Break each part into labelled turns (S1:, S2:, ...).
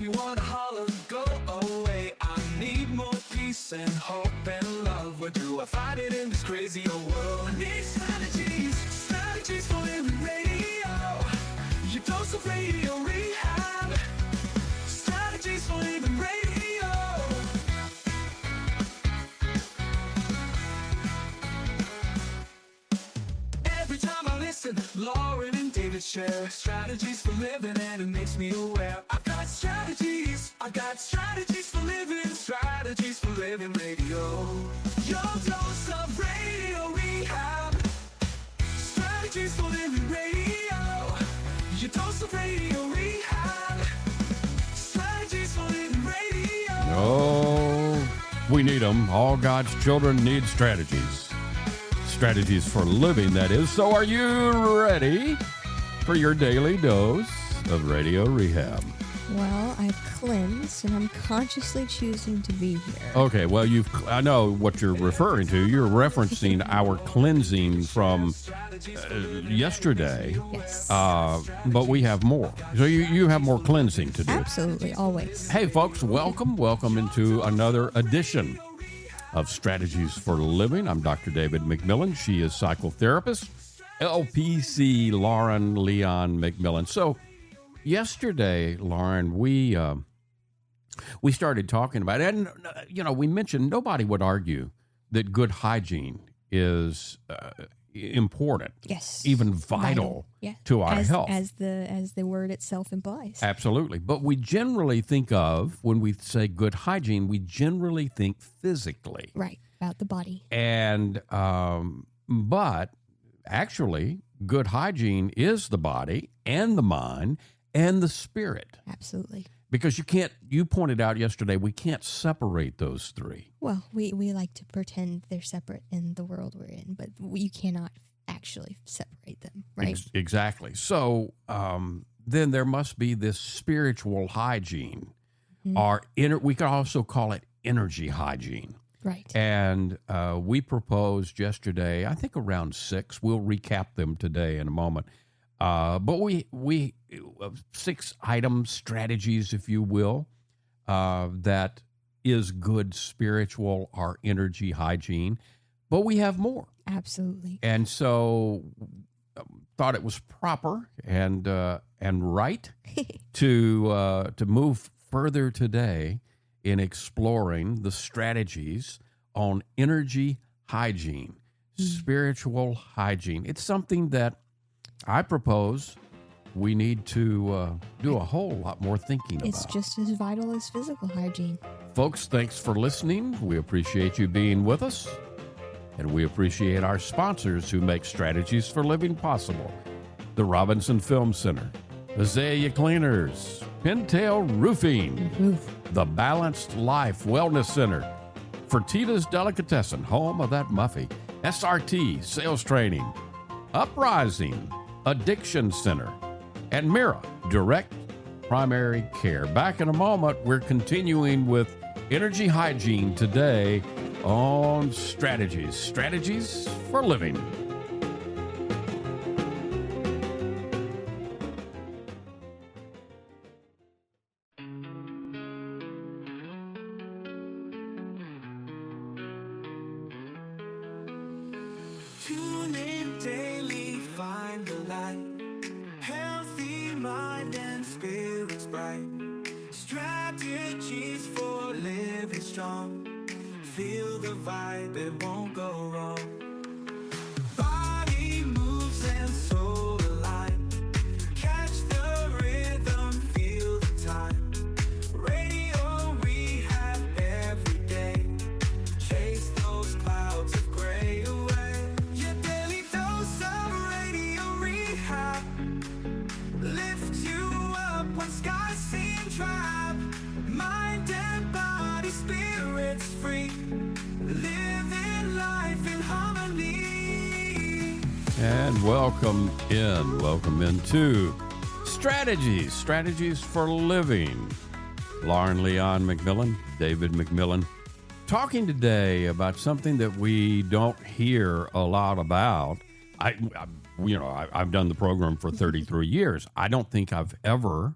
S1: me wanna holler, go away. I need more peace and hope and love. Where do I find it in this crazy old world? I need strategies, strategies for living radio. Your dose of radio rehab. Strategies for living radio. Every time I listen, Lauren and David share strategies for living, and it makes me aware. I've got strategies for living, strategies for living radio. Your dose of radio rehab. Strategies for living radio. Your dose of radio rehab. Strategies for living radio.
S2: Oh, we need them. All God's children need strategies. Strategies for living, that is. So are you ready for your daily dose of radio rehab?
S3: Well, I've cleansed, and I'm consciously choosing to be here.
S2: Okay, well, I know what you're referring to. You're referencing our cleansing from yesterday.
S3: Yes.
S2: But we have more. So you have more cleansing to do.
S3: Absolutely, always.
S2: Hey, folks, welcome into another edition of Strategies for Living. I'm Dr. David McMillian. She is psychotherapist, LPC Lauren Leon McMillian. So yesterday, Lauren, we started talking about it, and we mentioned nobody would argue that good hygiene is important.
S3: Yes.
S2: Even vital.
S3: Yeah.
S2: To our health.
S3: As the word itself implies.
S2: Absolutely. But we generally think of, when we say good hygiene, we generally think physically.
S3: Right. About the body.
S2: And, but actually, good hygiene is the body and the mind and the spirit.
S3: Absolutely.
S2: Because you pointed out yesterday, we can't separate those three.
S3: Well, we like to pretend they're separate in the world we're in, but you cannot actually separate them, right?
S2: Exactly. So then there must be this spiritual hygiene, or we could also call it energy hygiene.
S3: Right.
S2: And we proposed yesterday, I think around 6. We'll recap them today in a moment. But we 6 items, strategies, if you will, that is good spiritual or energy hygiene. But we have more.
S3: Absolutely.
S2: And so thought it was proper and right to move further today in exploring the strategies on energy hygiene, spiritual hygiene. It's something that I propose we need to do a whole lot more thinking about.
S3: It's just as vital as physical hygiene.
S2: Folks, thanks for listening. We appreciate you being with us. And we appreciate our sponsors who make Strategies for Living possible. The Robinson Film Center, Azalea Cleaners, Pintail Roofing, the Balanced Life Wellness Center, Fertitta's Delicatessen, home of that Muffy, SRT Sales Training, Uprising, Addiction Center, and Mira Direct Primary Care. Back in a moment, we're continuing with energy hygiene today on Strategies for Living.
S1: Tune in daily, find the light. Healthy mind and spirits bright. Strategies for living strong. Feel the vibe, it won't go wrong. Body moves and soul aligned. Catch the rhythm, feel the time. Radio rehab every day. Chase those clouds of gray away. Your daily dose of radio rehab. Lift you up when skies seem drab. Mind and body, spirits free. Living life in harmony.
S2: And welcome into Strategies for Living. Lauren Leon McMillian, David McMillian, talking today about something that we don't hear a lot about. I've done the program for 33 years. I don't think I've ever,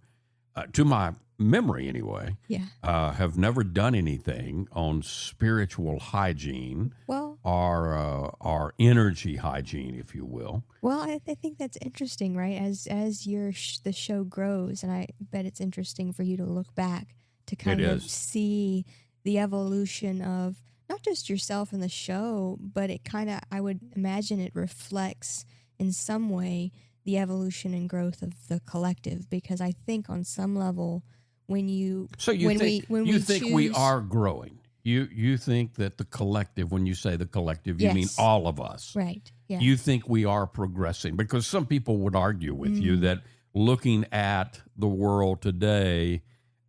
S2: to my memory anyway,
S3: Yeah.
S2: have never done anything on spiritual hygiene
S3: Well,
S2: or energy hygiene, if you will.
S3: well, I think that's interesting, right? As the show grows, and I bet it's interesting for you to look back to kind of
S2: is.
S3: see the evolution of not just yourself in the show, but it kind of, I would imagine it reflects in some way the evolution and growth of the collective, because I think on some level when you
S2: So you
S3: when
S2: think
S3: we when
S2: you
S3: we
S2: think
S3: choose,
S2: we are growing? You think that the collective, when you say the collective, you mean
S3: Yes.
S2: all of us?
S3: right, yeah,
S2: You think we are progressing? Because some people would argue with you that looking at the world today,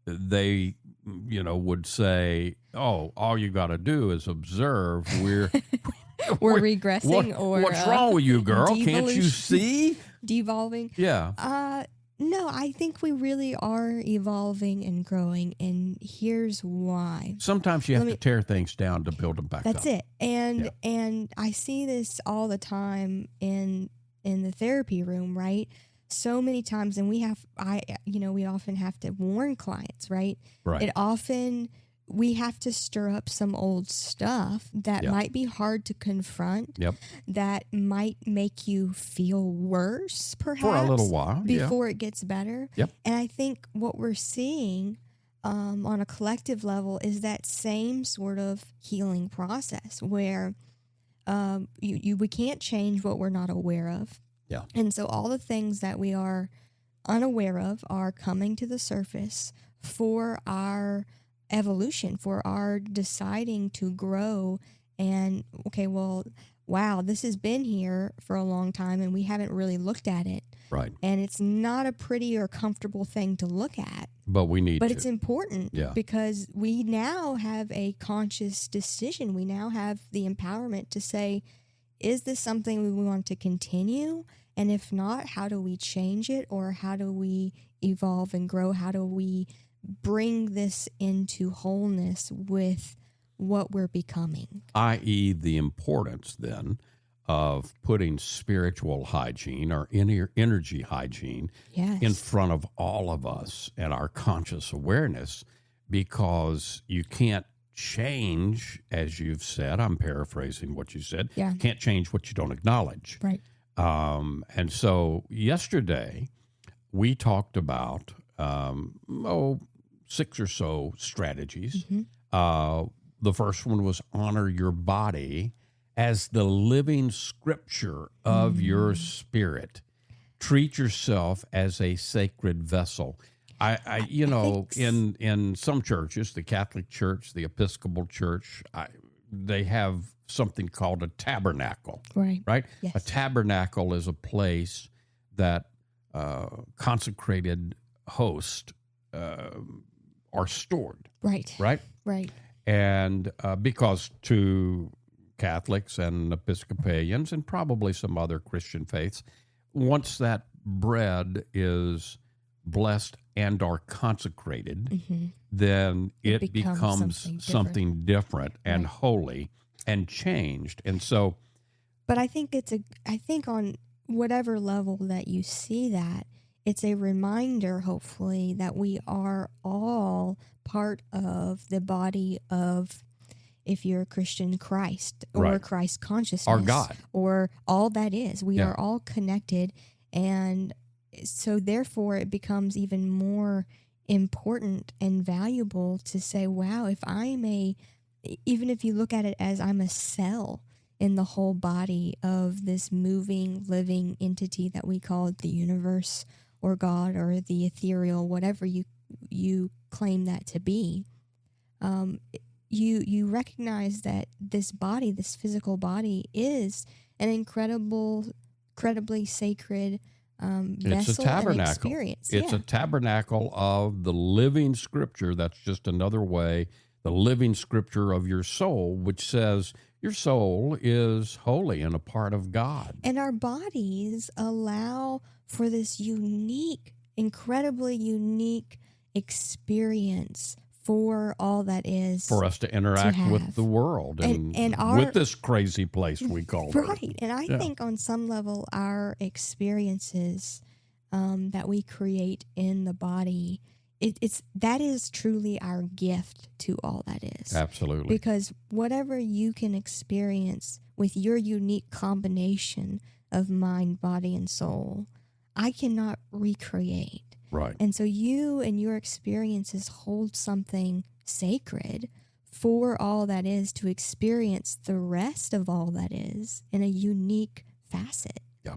S2: they would say, "Oh, all you got to do is observe. We're
S3: we're regressing, or
S2: what's wrong with you, girl? Can't you
S3: devolution.
S2: see?"
S3: Devolving.
S2: Yeah.
S3: No, I think we really are evolving and growing, and here's why.
S2: Sometimes you have to tear things down to build them back up.
S3: That's it. And I see this all the time in the therapy room, right? So many times, and we often have to warn clients, right?
S2: Right.
S3: It often, we have to stir up some old stuff that
S2: Yep.
S3: might be hard to confront,
S2: Yep.
S3: that might make you feel worse, perhaps,
S2: For a little while. Yeah.
S3: before it gets better.
S2: Yep.
S3: And I think what we're seeing on a collective level is that same sort of healing process where we can't change what we're not aware of.
S2: Yeah.
S3: And so all the things that we are unaware of are coming to the surface for our evolution, for our deciding to grow. And okay, well, wow, this has been here for a long time and we haven't really looked at it.
S2: Right.
S3: And it's not a pretty or comfortable thing to look at.
S2: But we need
S3: But
S2: to.
S3: it's important
S2: Yeah.
S3: because we now have a conscious decision. We now have the empowerment to say, is this something we want to continue? And if not, how do we change it? Or how do we evolve and grow? How do we bring this into wholeness with what we're becoming?
S2: I.e., the importance then of putting spiritual hygiene or energy hygiene
S3: Yes.
S2: in front of all of us and our conscious awareness, because you can't change, as you've said, I'm paraphrasing what you said,
S3: Yeah.
S2: can't change what you don't acknowledge.
S3: Right.
S2: And so yesterday we talked about 6 or so strategies. The first one was honor your body as the living scripture of your spirit. Treat yourself as a sacred vessel. In some churches, the Catholic Church, the Episcopal Church, they have something called a tabernacle. Right?
S3: Yes.
S2: A tabernacle is a place that consecrated hosts are stored.
S3: Right.
S2: And because to Catholics and Episcopalians and probably some other Christian faiths, once that bread is blessed and are consecrated, then it becomes something different and holy and changed. And so,
S3: but I think on whatever level that you see that, it's a reminder, hopefully, that we are all part of the body of, if you're a Christian, Christ, or
S2: Right.
S3: Christ consciousness,
S2: Our God.
S3: or all that is. We
S2: Yeah.
S3: are all connected, and so therefore it becomes even more important and valuable to say, wow, if even if you look at it as I'm a cell in the whole body of this moving, living entity that we call the universe or God or the ethereal, whatever you claim that to be, you recognize that this body, this physical body, is an incredibly sacred
S2: it's a
S3: vessel and
S2: tabernacle.
S3: experience.
S2: It's a tabernacle of the living scripture. That's just another way, the living scripture of your soul, which says your soul is holy and a part of God.
S3: And our bodies allow for this incredibly unique experience for all that is.
S2: For us to interact with
S3: have.
S2: the world and with this crazy place we call Earth.
S3: Right. And I think on some level, our experiences that we create in the body it's that is truly our gift to all that is.
S2: Absolutely.
S3: Because whatever you can experience with your unique combination of mind, body, and soul, I cannot recreate.
S2: Right.
S3: And so you and your experiences hold something sacred for all that is to experience the rest of all that is in a unique facet.
S2: Yeah.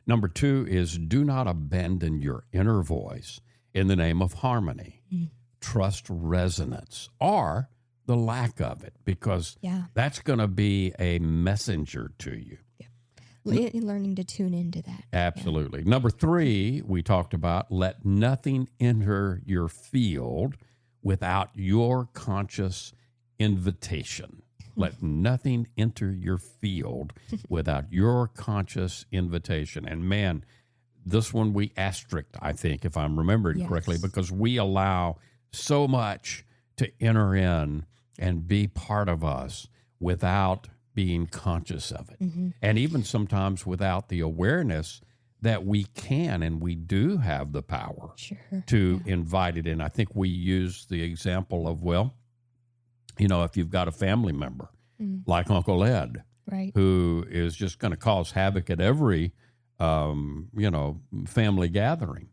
S2: Number 2 is do not abandon your inner voice in the name of harmony. Trust resonance or the lack of it, because that's going to be a messenger to you.
S3: Learning to tune into that.
S2: Absolutely. Number 3, we talked about let nothing enter your field without your conscious invitation. Let nothing enter your field without your conscious invitation. And man, this one we asterisked, I think, if I'm remembering correctly, because we allow so much to enter in and be part of us without being conscious of it. And even sometimes without the awareness that we can and we do have the power to invite it in. I think we use the example of, well, you know, if you've got a family member like Uncle Ed, who is just going to cause havoc at every, family gathering.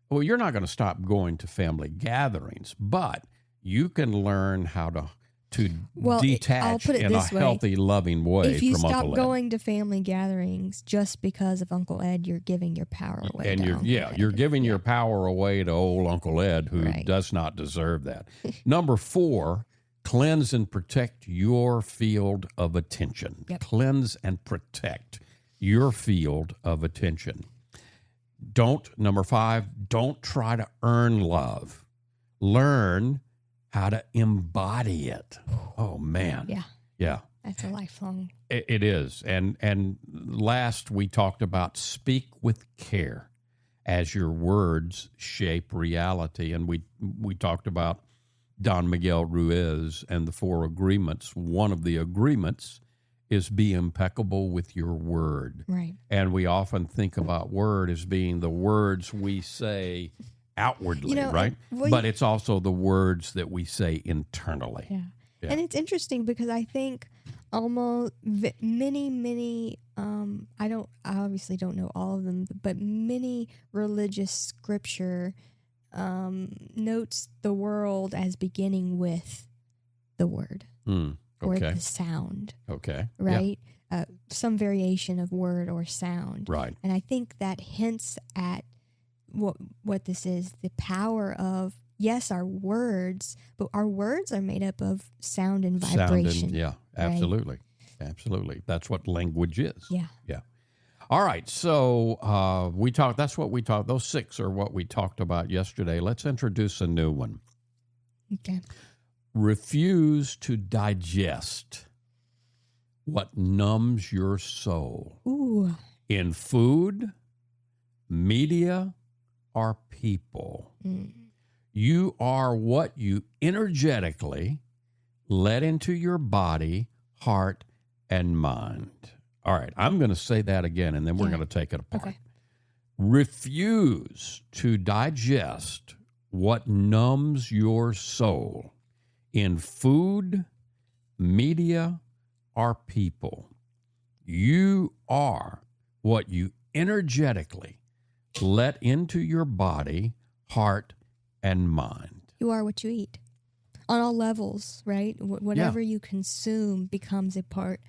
S2: Well, you're not going to stop going to family gatherings, but you can learn how to detach in a healthy, loving way
S3: if you
S2: from Uncle Ed.
S3: stop going to family gatherings just because of Uncle Ed, you're giving your power away.
S2: And you're giving your power away to old Uncle Ed, who does not deserve that. Number 4, cleanse and protect your field of attention. Cleanse and protect your field of attention. Number 5, don't try to earn love. Learn how to embody it. Oh, man. Yeah.
S3: That's a lifelong.
S2: It is. And last, we talked about speak with care as your words shape reality. And we talked about Don Miguel Ruiz and the 4 agreements. One of the agreements is be impeccable with your word.
S3: Right.
S2: And we often think about word as being the words we say outwardly, right? But it's also the words that we say internally.
S3: Yeah. And it's interesting because I think almost many I obviously don't know all of them, but many religious scripture notes the world as beginning with the word or the sound.
S2: Okay.
S3: Right? Yeah. Some variation of word or sound.
S2: Right.
S3: And I think that hints at what this is, the power of, yes, our words, but our words are made up of sound and vibration.
S2: Absolutely. Right? Absolutely. That's what language is.
S3: Yeah.
S2: All right. So that's what we talked. Those 6 are what we talked about yesterday. Let's introduce a new one.
S3: Okay.
S2: Refuse to digest what numbs your soul.
S3: Ooh.
S2: In food, media, or people. You are what you energetically let into your body, heart, and mind. All right, I'm going to say that again, and then we're going to take it apart.
S3: Okay.
S2: Refuse to digest what numbs your soul in food, media, or people. You are what you energetically let into your body, heart, and mind.
S3: You are what you eat on all levels, right? Whatever you consume becomes a part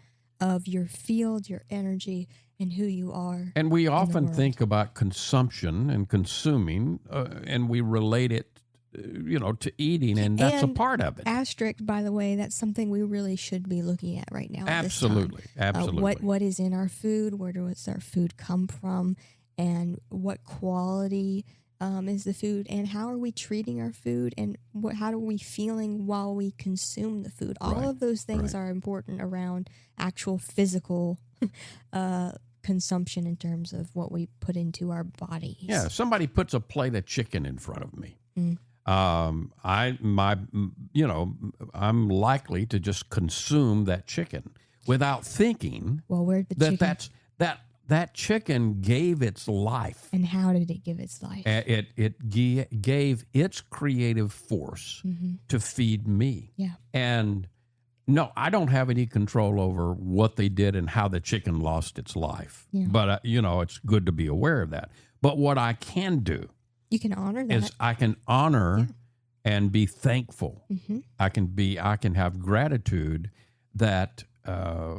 S3: of your field, your energy, and who you are.
S2: And we often think about consumption and consuming, and we relate it, to eating, and that's a part of it.
S3: Asterisk, by the way, that's something we really should be looking at right now.
S2: Absolutely.
S3: What is in our food? Where does our food come from? And what quality is the food? And how are we treating our food? And how are we feeling while we consume the food? All of those things are important around actual physical consumption in terms of what we put into our bodies.
S2: Yeah, somebody puts a plate of chicken in front of me. I'm likely to just consume that chicken without thinking
S3: where'd the chicken?
S2: that that chicken gave its life.
S3: And how did it give its life?
S2: It gave its creative force to feed me.
S3: Yeah.
S2: And no, I don't have any control over what they did and how the chicken lost its life.
S3: Yeah.
S2: But, it's good to be aware of that. But what I can do
S3: You can honor that.
S2: is I can honor and be thankful. I can have gratitude that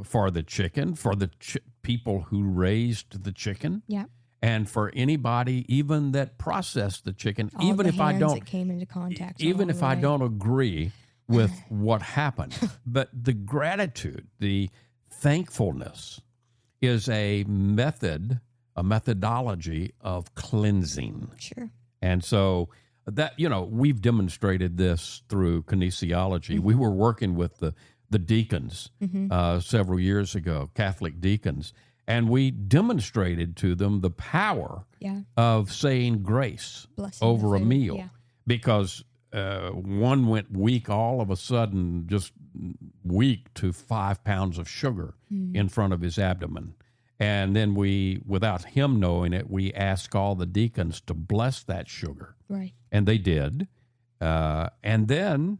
S2: for the chicken, for the people who raised the chicken.
S3: Yeah.
S2: And for anybody even that processed the chicken,
S3: All
S2: even
S3: the
S2: if I
S3: hands
S2: don't
S3: that came into contact.
S2: even
S3: along
S2: if
S3: the
S2: I
S3: way.
S2: don't agree with what happened. But the gratitude, the thankfulness is a methodology of cleansing.
S3: Sure.
S2: And so that, we've demonstrated this through kinesiology. We were working with the deacons several years ago, Catholic deacons, and we demonstrated to them the power of saying grace
S3: Blessing
S2: over
S3: the
S2: a
S3: food.
S2: meal.
S3: Yeah.
S2: Because one went weak all of a sudden, just weak to 5 pounds of sugar in front of his abdomen. And then we, without him knowing it, we asked all the deacons to bless that sugar.
S3: Right.
S2: And they did. And then,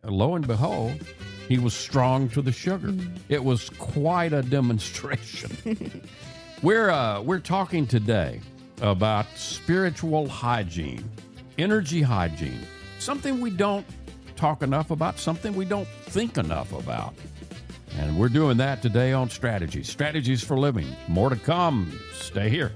S2: lo and behold, he was strong to the sugar. It was quite a demonstration. We're talking today about spiritual hygiene, energy hygiene, something we don't talk enough about, something we don't think enough about. And we're doing that today on Strategies for Living. More to come. Stay here.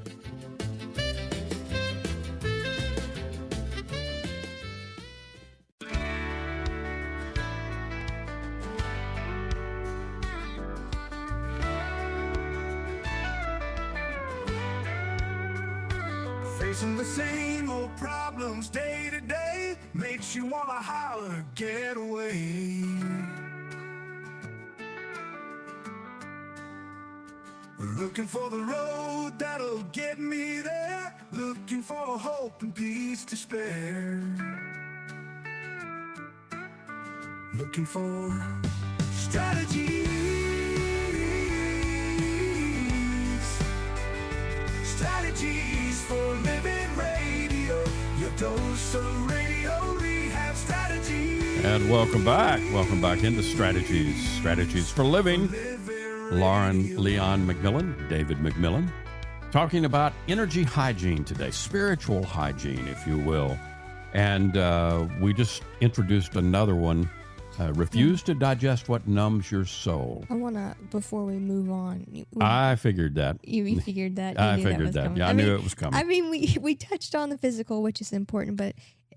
S1: Facing the same old problems day to day makes you wanna holler, get away. Looking for the road that'll get me there, looking for hope and peace to spare. Looking for strategies. Strategies for living radio. Your dose of radio rehab strategies.
S2: And welcome back. Welcome back into Strategies for Living. Leon McMillian, David McMillian, talking about energy hygiene today, spiritual hygiene, if you will. And we just introduced another one, refuse to digest what numbs your soul.
S3: I want to, before we move on.
S2: I figured that.
S3: You figured that?
S2: I
S3: knew
S2: figured
S3: was
S2: that.
S3: coming.
S2: Yeah, I knew it was coming.
S3: I mean, we touched on the physical, which is important, but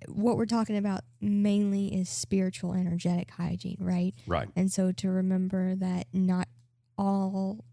S3: what we're talking about mainly is spiritual energetic hygiene, right?
S2: Right.
S3: And so to remember that not all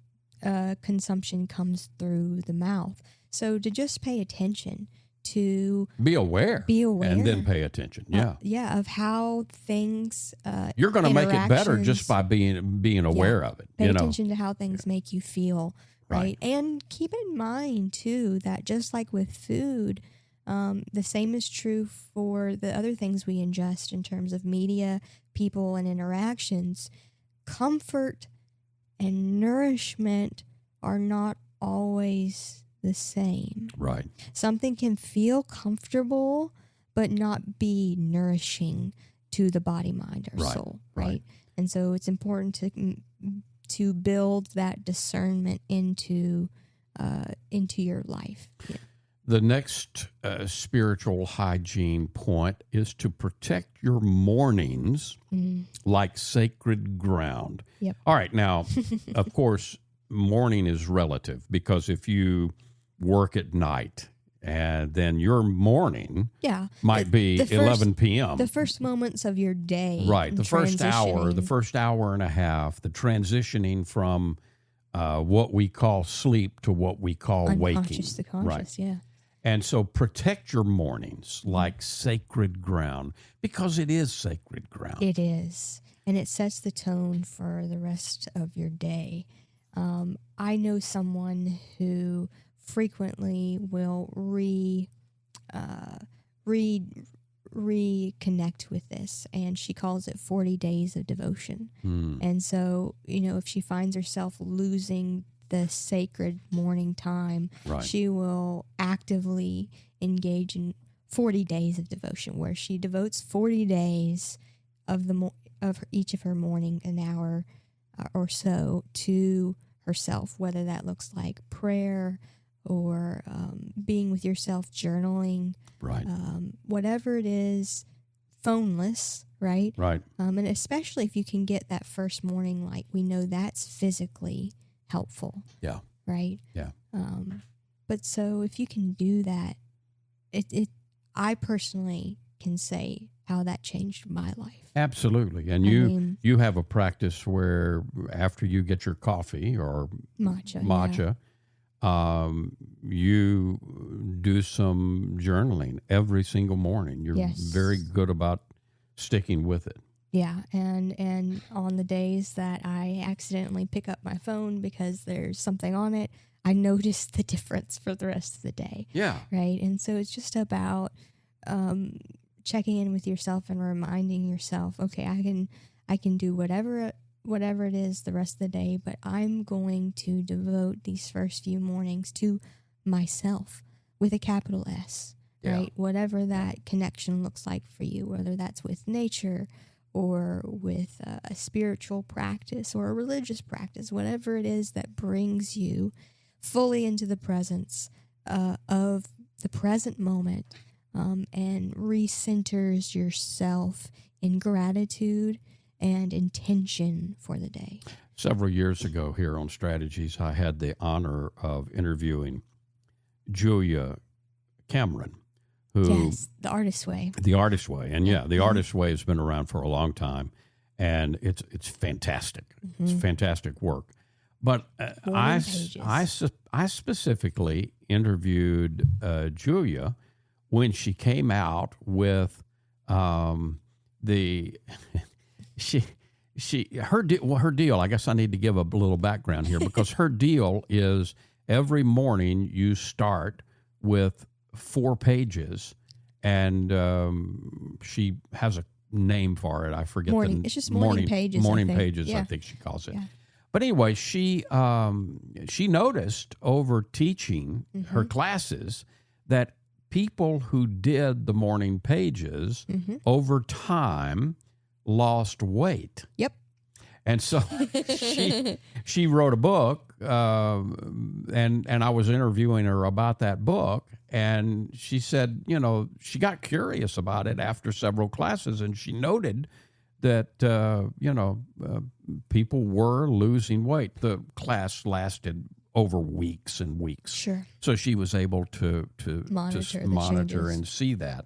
S3: consumption comes through the mouth. So to just pay attention to
S2: Be aware. And then pay attention. Yeah.
S3: Of how things
S2: You're going to make it better just by being aware of it.
S3: Pay attention to how things make you feel, right?
S2: Right.
S3: And keep in mind too that just like with food, the same is true for the other things we ingest in terms of media, people, and interactions. Comfort and nourishment are not always the same.
S2: Right.
S3: Something can feel comfortable but not be nourishing to the body, mind, or soul, right? And so it's important to build that discernment into your life. Yeah.
S2: The next spiritual hygiene point is to protect your mornings like sacred ground.
S3: Yep.
S2: All right. Now, of course, morning is relative because if you work at night, and then your morning might be 11 p.m.
S3: The first moments of your day.
S2: Right. The first hour,
S3: transitioning.
S2: the first hour and a half, the transitioning from what we call sleep to what we call waking.
S3: Unconscious to conscious, yeah.
S2: And so protect your mornings like sacred ground because it is sacred ground.
S3: It is. And it sets the tone for the rest of your day. I know someone who frequently will reconnect with this, and she calls it 40 days of devotion. And so, if she finds herself losing the sacred morning time,
S2: Right.
S3: she will actively engage in 40 days of devotion, where she devotes 40 days of each of her morning, an hour or so, to herself, whether that looks like prayer or being with yourself, journaling,
S2: Right.
S3: whatever it is, phoneless, right?
S2: Right.
S3: And especially if you can get that first morning light, we know that's physically helpful,
S2: Yeah.
S3: right?
S2: Yeah.
S3: But so if you can do that, I personally can say how that changed my life.
S2: Absolutely. And
S3: I
S2: you
S3: mean-
S2: you have a practice where after you get your coffee or
S3: Matcha.
S2: you do some journaling every single morning. You're
S3: Yes.
S2: very good about sticking with it.
S3: Yeah, and on the days that I accidentally pick up my phone because there's something on it, I notice the difference for the rest of the day.
S2: Yeah.
S3: Right. And so it's just about checking in with yourself and reminding yourself, okay, I can do whatever it is the rest of the day, but I'm going to devote these first few mornings to myself with a capital S,
S2: Yeah.
S3: right? Whatever that connection looks like for you, whether that's with nature or with a spiritual practice or a religious practice, whatever it is that brings you fully into the presence of the present moment, and recenters yourself in gratitude and intention for the day.
S2: Several years ago here on Strategies, I had the honor of interviewing Julia Cameron, who
S3: Yes, the artist's way.
S2: The Artist Way. And the Artist Way has been around for a long time, and it's fantastic. It's fantastic work. But I specifically interviewed Julia when she came out with her deal. I guess I need to give a little background here because her deal is every morning you start with 4 pages, and she has a name for it. I forget
S3: It's just morning pages.
S2: Morning
S3: I think.
S2: pages,
S3: Yeah.
S2: I think she calls it.
S3: Yeah.
S2: But anyway, she noticed over teaching her classes that people who did the morning pages over time lost weight.
S3: Yep.
S2: And so she wrote a book, and I was interviewing her about that book, and she said, she got curious about it after several classes, and she noted that people were losing weight. The class lasted over weeks and weeks.
S3: Sure.
S2: So she was able to
S3: Monitor the
S2: monitor
S3: changes.
S2: and see that.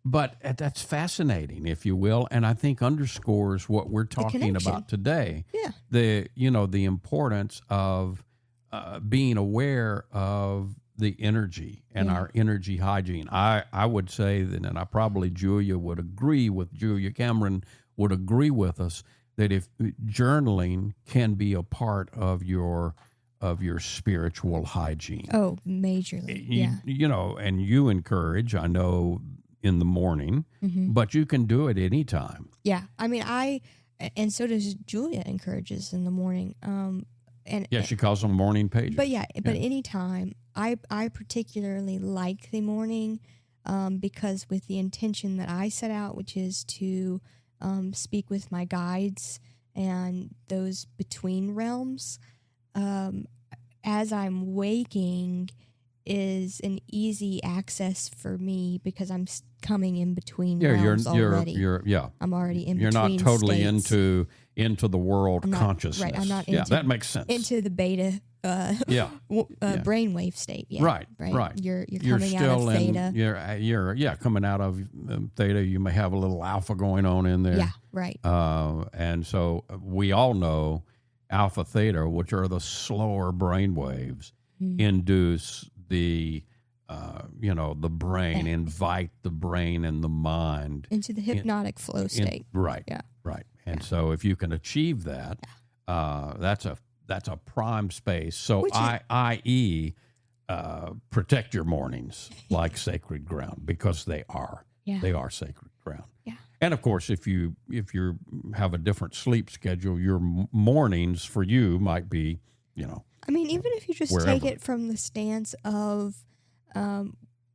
S2: But that's fascinating, if you will, and I think underscores what we're talking
S3: connection.
S2: about today.
S3: Yeah.
S2: The importance of being aware of the energy and our energy hygiene. I would say that, and Julia Cameron would agree with us, that if journaling can be a part of your spiritual hygiene.
S3: Oh, majorly.
S2: And you encourage, I know, in the morning, but you can do it anytime.
S3: Yeah. I mean, and so does Julia encourages in the morning.
S2: She calls them morning pages.
S3: But anytime. I particularly like the morning because with the intention that I set out, which is to speak with my guides and those between realms, as I'm waking is an easy access for me because I'm coming in between realms already. I'm already in between.
S2: You're not totally
S3: states.
S2: into the world consciousness.
S3: Right, I'm not into,
S2: that makes sense.
S3: into the beta brainwave state yet.
S2: Right.
S3: You're
S2: You're
S3: coming
S2: still
S3: out of theta.
S2: You're coming out of theta. You may have a little alpha going on in there.
S3: Yeah, right.
S2: And so we all know alpha theta, which are the slower brain waves, induce the brain, invite the brain and the mind
S3: into the hypnotic flow state.
S2: Right. And so if you can achieve that, that's a prime space. So i.e. Protect your mornings like sacred ground, because they are.
S3: Yeah.
S2: They are sacred ground.
S3: Yeah.
S2: And of course, if you have a different sleep schedule, your mornings for you might be,
S3: I mean, even if you just
S2: wherever.
S3: take it from the stance of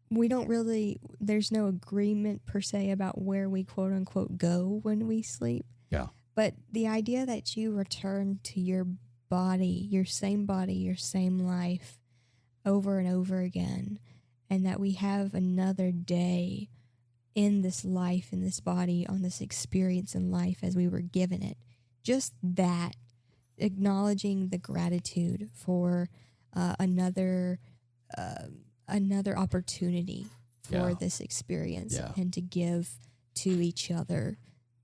S3: we don't really, there's no agreement per se about where we quote unquote go when we sleep.
S2: Yeah.
S3: But the idea that you return to your body, your same life over and over again, and that we have another day in this life, in this body, on this experience in life as we were given it. Just that, acknowledging the gratitude for another opportunity for this experience and to give to each other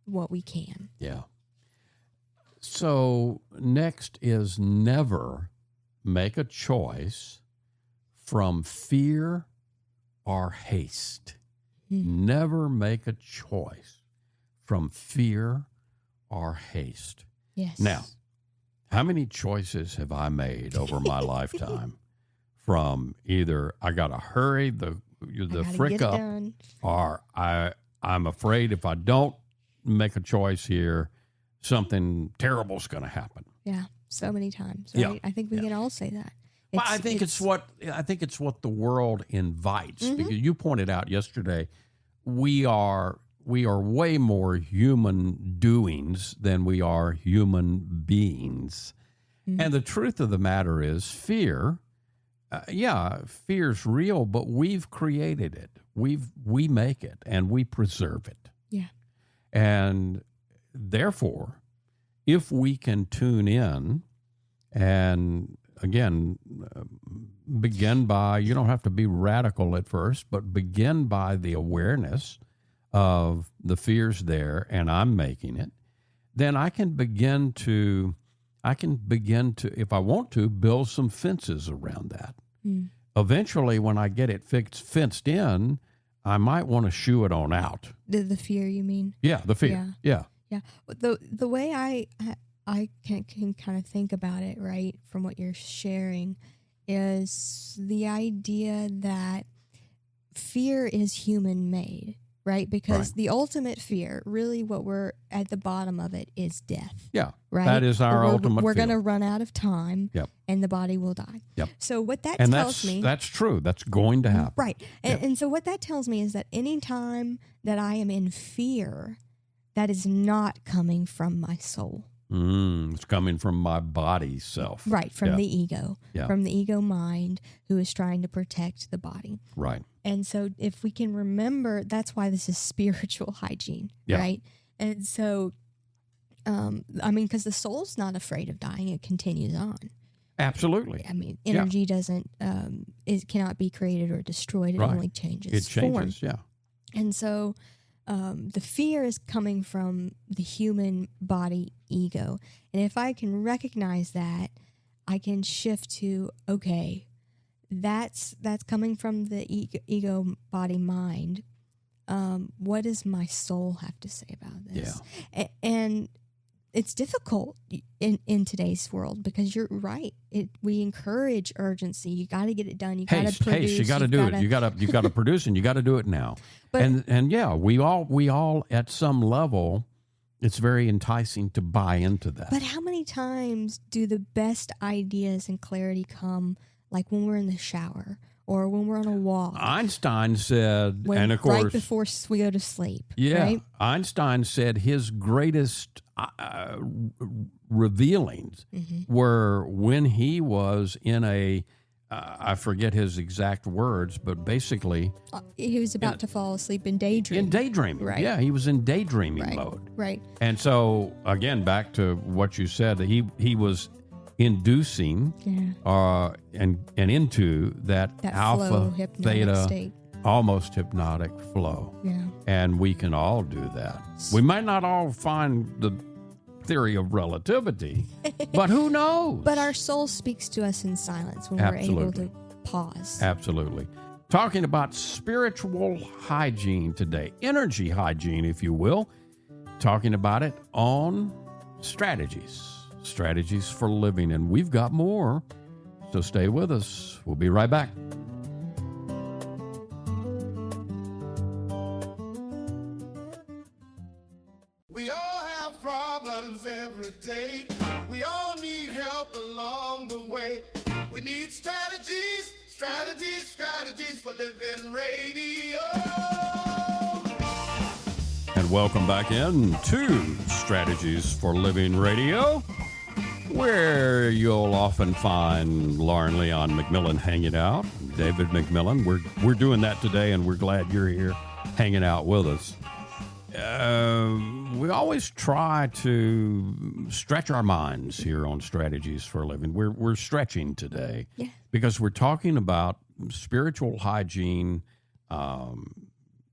S3: what we can.
S2: Yeah. So next is never make a choice from fear or haste. Never make a choice from fear or haste.
S3: Yes.
S2: Now, how many choices have I made over my lifetime from either I got to hurry the frick up, or I'm afraid if I don't make a choice here, something terrible's going to happen.
S3: Yeah, so many times, right?
S2: Yeah.
S3: I think we can all say that.
S2: Well, I think it's what the world invites. Because you pointed out yesterday, we are way more human doings than we are human beings. And the truth of the matter is, fear's real, but we've created it. We make it and we preserve it.
S3: Yeah.
S2: And therefore, if we can tune in and again, begin by, you don't have to be radical at first, but begin by the awareness of the fears there, and I'm making it, then I can begin to, if I want to, build some fences around that. Eventually, when I get it fenced in, I might want to shoo it on out.
S3: The fear, you mean?
S2: Yeah, the fear. Yeah.
S3: The way I can kind of think about it, right, from what you're sharing, is the idea that fear is human-made, right? Because the ultimate fear, really what we're at the bottom of it, is death.
S2: Yeah,
S3: right?
S2: that is our ultimate
S3: We're
S2: fear.
S3: going to run out of time, and the body will die.
S2: Yep.
S3: So what that
S2: and
S3: tells me...
S2: that's true. That's going to happen.
S3: Right. And so what that tells me is that any time that I am in fear, that is not coming from my soul.
S2: It's coming from my body self.
S3: Right, from the ego,
S2: Yeah.
S3: from the ego mind who is trying to protect the body.
S2: Right.
S3: And so if we can remember, that's why this is spiritual hygiene, right? And so, because the soul's not afraid of dying, it continues on.
S2: Absolutely.
S3: I mean, energy doesn't, it cannot be created or destroyed. It only changes
S2: It changes,
S3: form. And so the fear is coming from the human body ego. And if I can recognize that, I can shift to, okay, that's coming from the ego body mind. What does my soul have to say about this? Yeah. And it's difficult in today's world because you're right. We encourage urgency. You got to get it done. You got to produce.
S2: You got to do it. You got to produce, and you got to do it now. But, and we all at some level, it's very enticing to buy into that.
S3: But how many times do the best ideas and clarity come, like when we're in the shower or when we're on a walk?
S2: Einstein said, and of course,
S3: right before we go to sleep.
S2: Yeah,
S3: right?
S2: Einstein said his greatest revealings were when he was in a, I forget his exact words, but basically...
S3: he was about to fall asleep in daydreaming.
S2: In daydreaming,
S3: right.
S2: Yeah, he was in daydreaming mode.
S3: Right.
S2: And so, again, back to what you said, he was inducing and into that alpha,
S3: flow,
S2: theta,
S3: state.
S2: Almost hypnotic flow.
S3: Yeah.
S2: And we can all do that. We might not all find the theory of relativity, but who knows?
S3: But our soul speaks to us in silence when we're able to pause.
S2: Absolutely. Talking about spiritual hygiene today, energy hygiene, if you will. Talking about it on strategies for living. And we've got more, so stay with us. We'll be right back.
S1: We all have have problems every day. We all need help along the way. We need strategies, strategies, strategies for living radio.
S2: And welcome back in to Strategies for Living Radio, where you'll often find Lauren Leon McMillian hanging out, David McMillian. We're doing that today, and we're glad you're here hanging out with us. We always try to stretch our minds here on Strategies for a Living. We're stretching today because we're talking about spiritual hygiene,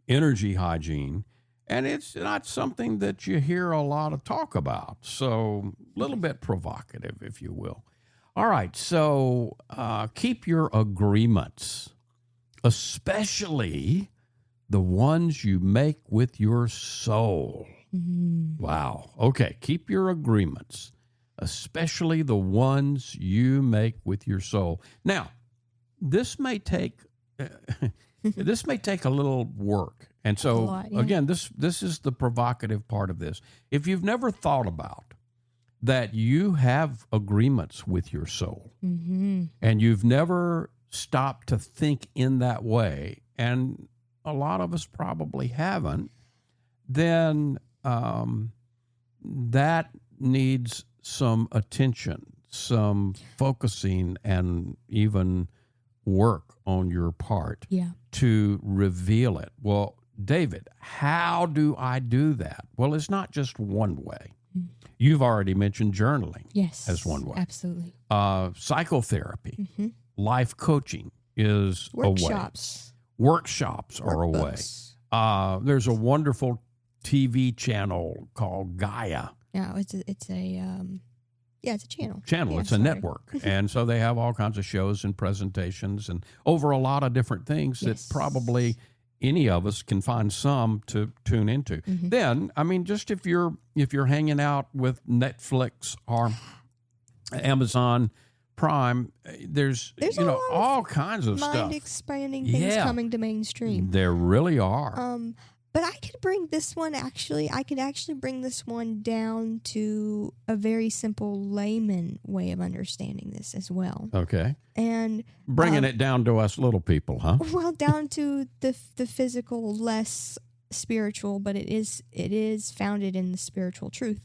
S2: energy hygiene, and it's not something that you hear a lot of talk about. So a little bit provocative, if you will. All right, so keep your agreements, especially the ones you make with your soul. Wow. Okay, keep your agreements, especially the ones you make with your soul. Now, this may take a little work. And so, again, this is the provocative part of this. If you've never thought about that you have agreements with your soul, and you've never stopped to think in that way, and a lot of us probably haven't, then that needs some attention, some focusing, and even work on your part to reveal it. Well, David, how do I do that? Well, it's not just one way. You've already mentioned journaling as one way.
S3: Absolutely.
S2: Psychotherapy, life coaching is a way. Workshops are a way. There's a wonderful TV channel called Gaia.
S3: Yeah, it's a channel.
S2: It's a network. And so they have all kinds of shows and presentations and over a lot of different things that probably any of us can find some to tune into. Then, I mean, just if you're hanging out with Netflix or Amazon Prime, there's all kinds of stuff.
S3: Mind-expanding things coming to mainstream.
S2: There really are.
S3: But I could bring this one bring this one down to a very simple layman way of understanding this as well.
S2: Okay.
S3: And
S2: bringing it down to us little people, huh?
S3: Well, down to the physical, less spiritual, but it is founded in the spiritual truth.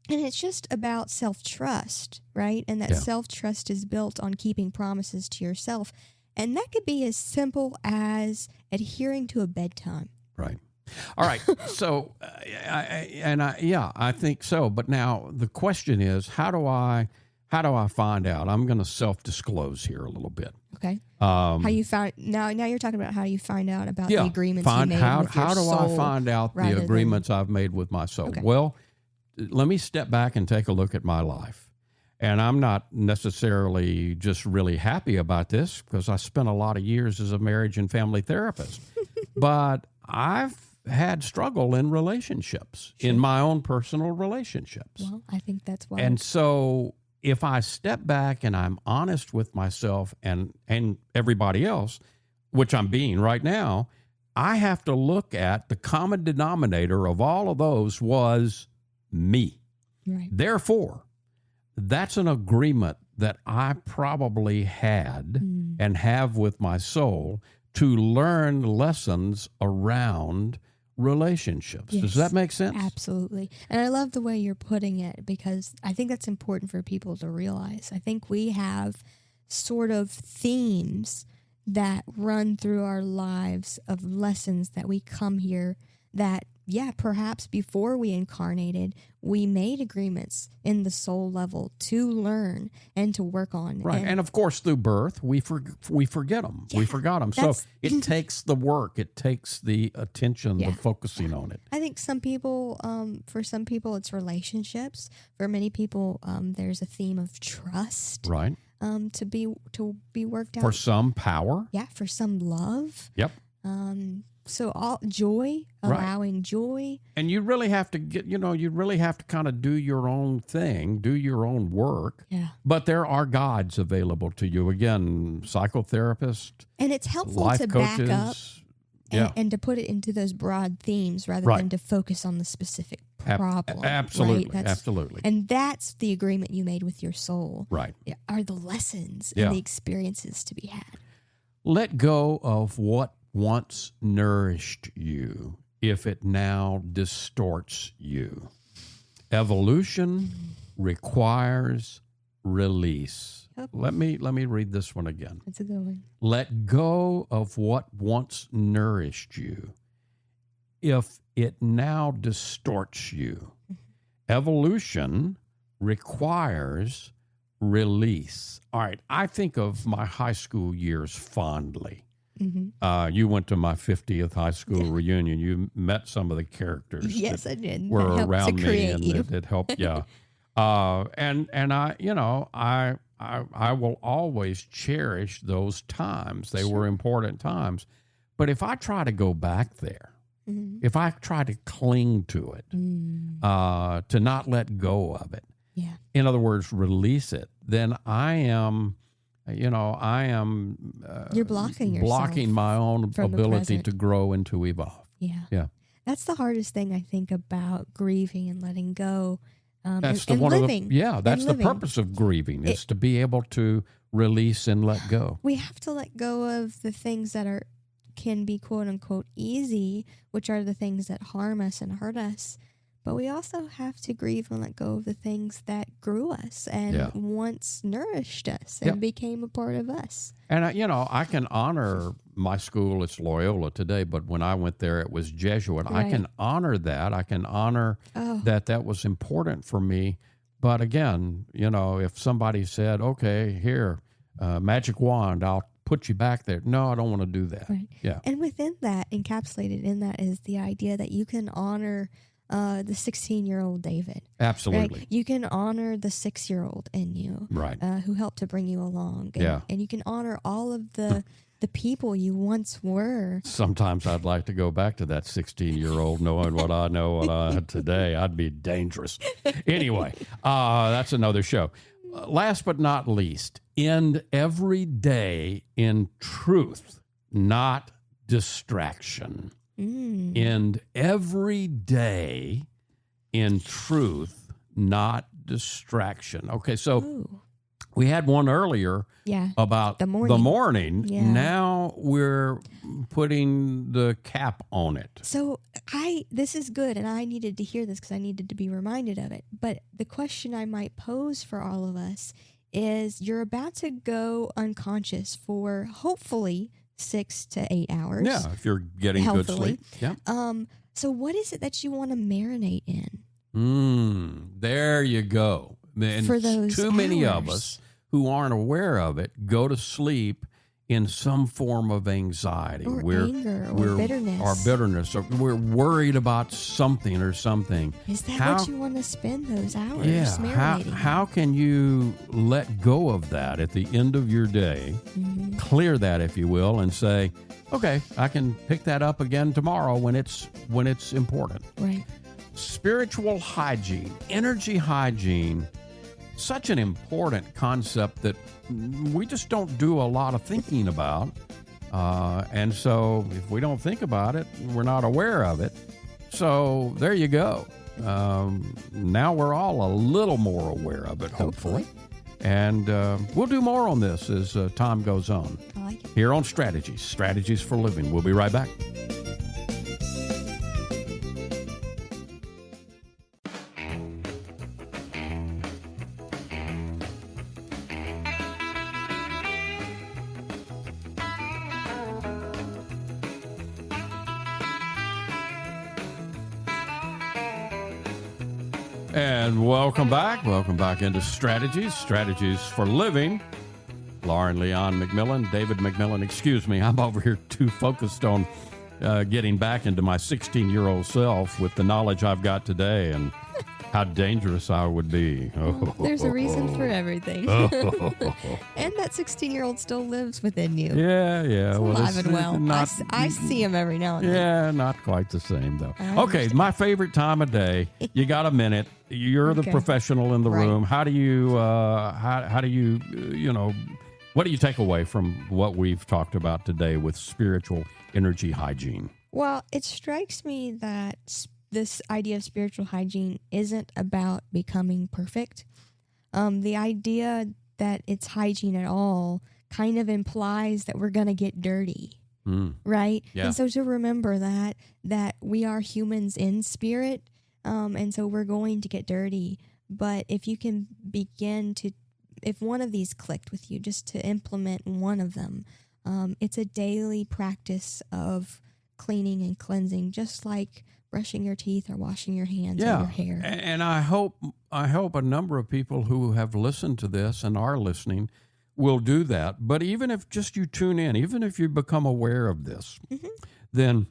S3: And it's just about self-trust, right? And that self-trust is built on keeping promises to yourself. And that could be as simple as adhering to a bedtime.
S2: Right. All right. So, I think so. But now the question is, how do I find out? I'm going to self-disclose here a little bit.
S3: Okay. How you found now you're talking about how you find out about the agreements you made with your soul.
S2: How do I find out the agreements I've made with my soul? Okay. Well, let me step back and take a look at my life. And I'm not necessarily just really happy about this because I spent a lot of years as a marriage and family therapist. But I've had struggle in relationships, in my own personal relationships.
S3: Well, I think that's why.
S2: And so if I step back and I'm honest with myself and everybody else, which I'm being right now, I have to look at the common denominator of all of those was me.
S3: Right.
S2: Therefore, that's an agreement that I probably had and have with my soul to learn lessons around relationships. Yes. Does that make sense?
S3: Absolutely. And I love the way you're putting it because I think that's important for people to realize. I think we have sort of themes that run through our lives of lessons that we come here that, perhaps before we incarnated, we made agreements in the soul level to learn and to work on.
S2: Right. And of course, through birth, we forget them. We forgot them. So it takes the work. It takes the attention, the focusing on it.
S3: I think for some people, it's relationships. For many people, there's a theme of trust.
S2: Right.
S3: To be worked out.
S2: For some, power.
S3: Yeah. For some, love.
S2: Yep.
S3: So all joy, allowing joy.
S2: And you really have to kind of do your own thing, do your own work.
S3: Yeah.
S2: But there are guides available to you. Again, psychotherapists.
S3: And it's helpful to back up and to put it into those broad themes rather than to focus on the specific problem.
S2: Absolutely.
S3: Right?
S2: Absolutely.
S3: And that's the agreement you made with your soul.
S2: Right.
S3: Are the lessons
S2: Yeah.
S3: and the experiences to be had.
S2: Let go of what once nourished you if it now distorts you. Evolution requires release.
S3: Yep.
S2: Let me read this one again.
S3: That's a good one.
S2: Let go of what once nourished you if it now distorts you. Evolution requires release. All right, I think of my high school years fondly.
S3: Mm-hmm.
S2: You went to my 50th high school reunion. You met some of the characters.
S3: Yes,
S2: that
S3: I did.
S2: were
S3: That helped
S2: around
S3: to
S2: me,
S3: create
S2: and
S3: you.
S2: it helped. Yeah, and I will always cherish those times. They were important times. But if I try to go back there, if I try to cling to it, to not let go of it, in other words, release it, then I am.
S3: You're blocking yourself
S2: blocking my own
S3: from the
S2: ability
S3: present.
S2: to grow and to evolve.
S3: Yeah. That's the hardest thing, I think, about grieving and letting go.
S2: That's
S3: and living.
S2: That's the
S3: living.
S2: purpose of grieving, is to be able to release and let go.
S3: We have to let go of the things that can be quote unquote easy, which are the things that harm us and hurt us. But we also have to grieve and let go of the things that grew us and once nourished us and became a part of us.
S2: And, I can honor my school. It's Loyola today, but when I went there, it was Jesuit.
S3: Right.
S2: I can honor that. I can honor that was important for me. But again, if somebody said, okay, here, magic wand, I'll put you back there. No, I don't want to do that.
S3: Right.
S2: Yeah.
S3: And within that, encapsulated in that, is the idea that you can honor the 16-year-old David.
S2: Absolutely.
S3: Right? You can honor the 6-year-old in you,
S2: Right.
S3: Who helped to bring you along. And,
S2: Yeah.
S3: and you can honor all of the people you once were.
S2: Sometimes I'd like to go back to that 16-year-old knowing what I know today. I'd be dangerous. Anyway, that's another show. Last but not least, end every day in truth, not distraction. End every day in truth, not distraction. Okay, so we had one earlier about the morning.
S3: Yeah.
S2: Now we're putting the cap on it.
S3: So this is good, and I needed to hear this because I needed to be reminded of it. But the question I might pose for all of us is, you're about to go unconscious for hopefully 6 to 8 hours.
S2: Yeah, if you're getting
S3: healthily.
S2: good sleep. Yeah.
S3: So what is it that you want to marinate in?
S2: There you go. And
S3: For those
S2: too many of
S3: hours.
S2: us who aren't aware of it go to sleep in some form of anxiety.
S3: Or anger or bitterness.
S2: Or bitterness. Or we're worried about something or something.
S3: Is that what you want to spend those hours marinating?
S2: How can you let go of that at the end of your day, clear that, if you will, and say, okay, I can pick that up again tomorrow when it's important.
S3: Right.
S2: Spiritual hygiene, energy hygiene, such an important concept that we just don't do a lot of thinking about. And so if we don't think about it, we're not aware of it. So there you go. Now we're all a little more aware of it, hopefully. And we'll do more on this as time goes on.
S3: I like it.
S2: Here on Strategies for Living. We'll be right back. And welcome back. Welcome back into Strategies for Living. Lauren Leon McMillian, David McMillian, excuse me. I'm over here too focused on getting back into my 16-year-old self with the knowledge I've got today and how dangerous I would be.
S3: There's a reason for everything. And that 16-year-old still lives within you.
S2: Yeah.
S3: It's alive and well.
S2: Not,
S3: I see him every now and then.
S2: Yeah, not quite the same, though. Okay, my favorite time of day. You got a minute. You're the professional in the room. How do you, what do you take away from what we've talked about today with spiritual energy hygiene?
S3: Well, it strikes me that this idea of spiritual hygiene isn't about becoming perfect. The idea that it's hygiene at all kind of implies that we're going to get dirty, right?
S2: Yeah.
S3: And so to remember that we are humans in spirit, and so we're going to get dirty. But if you can begin to, if one of these clicked with you, just to implement one of them, it's a daily practice of cleaning and cleansing, just like brushing your teeth or washing your hands or your hair.
S2: And I hope a number of people who have listened to this and are listening will do that. But even if just you tune in, even if you become aware of this, then,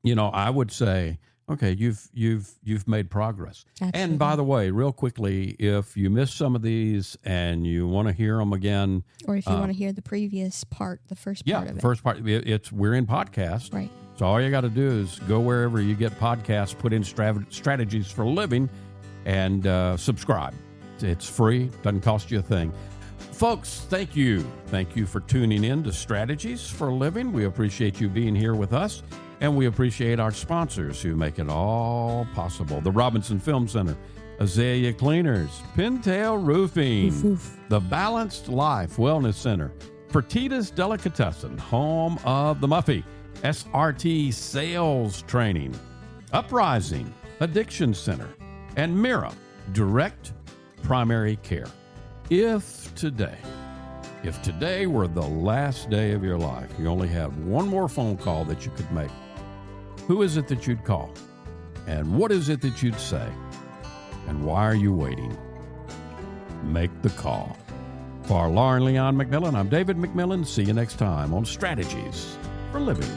S2: I would say, okay, you've made progress.
S3: Absolutely.
S2: And by the way, real quickly, if you missed some of these and you want to hear them again,
S3: or if you want to hear the previous part, the first part of
S2: the
S3: it.
S2: first part, we're in podcast.
S3: Right.
S2: So all you got to do is go wherever you get podcasts, put in strategies for living, and subscribe. It's free, doesn't cost you a thing. Folks, thank you. Thank you for tuning in to Strategies for Living. We appreciate you being here with us, and we appreciate our sponsors who make it all possible. The Robinson Film Center, Azalea Cleaners, Pintail Roofing,
S3: Oof, oof.
S2: The Balanced Life Wellness Center, Fertitas Delicatessen, home of the Muffy, SRT Sales Training, Uprising Addiction Center, and Mira Direct Primary Care. If today were the last day of your life, you only had one more phone call that you could make, who is it that you'd call? And what is it that you'd say? And why are you waiting? Make the call. For Lauren Leon McMillian, I'm David McMillian. See you next time on Strategies for Living.